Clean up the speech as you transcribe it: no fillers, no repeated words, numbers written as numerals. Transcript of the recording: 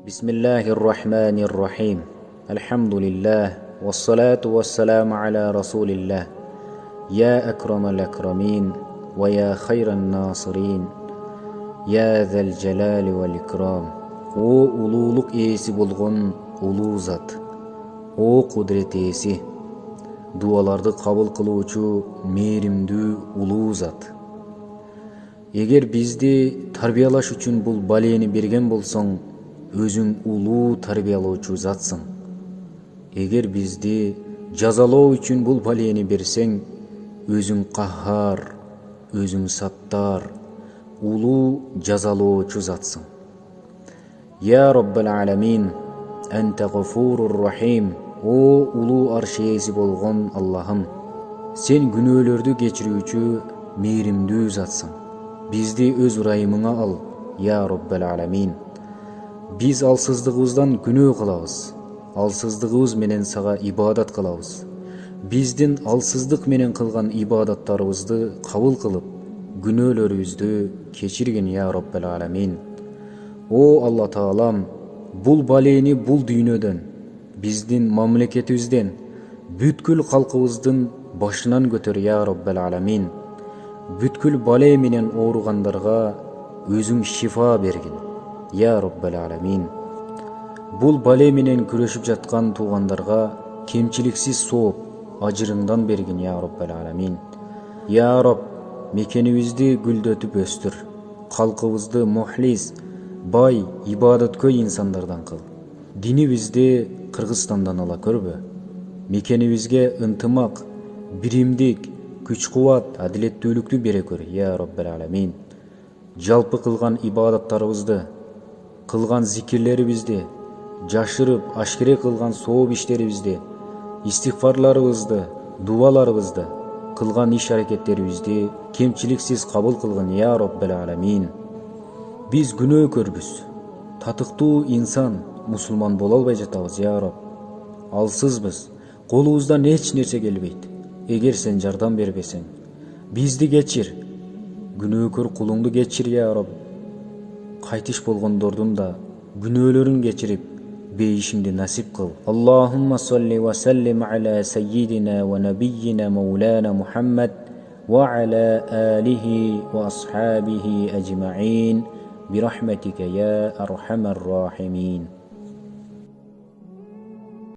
بسم الله الرحمن الرحيم الحمد لله والصلاة والسلام على رسول الله يا أكرم الأكرمين ويا خير الناصرين يا ذا الجلال والإكرام. О улуулук ээси болгон улуу зат, о кудрет ээси, дуаларды кабыл кылуучу мээримдүү улуу зат. Эгер бизди тарбиялаш үчүн бул балени берген болсоң, өзүң улуу тарбиялоочу затсың. Эгер бизди жазалоо үчүн бул балени берсең, өзүң каххар, өзүң саттар, улуу жазалоочу затсың. Я Роббал Аламин, Анта Гафурур Рахим. О улуу арш ээси болгон Аллахым, сен күнөөлөрдү кечирүүчү мээримдүү затсың. Бизди өз ырайымыңа ал, Я Роббал Аламин. Биз алсыздыгыбыздан күнөө кылабыз, алсыздыгыбыз менен сага ибадат кылабыз. Биздин алсыздык менен кылган ибадаттарыбызды кабыл кылып, күнөөлөрүбүздү кечиргин, Я Роббал Аламин. О Алла Таалам, бул балени бул дүйнөдөн, биздин мамлекетибизден, бүткүл калкыбыздын башынан көтөр, Я Роббал Аламин. Бүткүл бале менен ооругандарга өзүң шифа бергин, Я Роббал Аламин. Бул бале менен күрөшүп жаткан туугандарга кемчиликсиз сооп, ажырыңдан бергин, Я Роббал Аламин. Я Роб, мекенибизди гүлдөтүп өстүр, калкыбызды мухлис, бай, ибадаткөй инсандардан кыл. Динибизди Кыргызстандан ала көрбө. Мекенибизге ынтымак, биримдик, күч-кубат, адилеттүүлүктү бере көр, Я Роббал Аламин. Жалпы кылган ибадаттарыбызды, кылган зикирлерибизди, жашырып, ашкере кылган сооп иштерибизди, истигфарларыбызды, дуаларыбызды, кылган иш-аракеттерибизди кемчиликсиз кабыл кылгын, Я Роббал Аламин. Биз күнөөкөрбүз, татыктуу инсан, мусулман боло албай жатабыз, Я Роб. Алсызбыз, колубуздан эч нерсе келбейт. Эгер сен жардам бербесең, бизди кечир, күнөөкөр кулуңду кечир, Я Роб. Кайтыш болгондордун да күнөөлөрүн кечирип, бейишиңди насип кыл. Аллахумма салли ва саллим аля саййидина ва набийина маулана Мухаммад ва аля алихи ва асхабихи аджмаин. برحمتك يا أرحم الراحمين.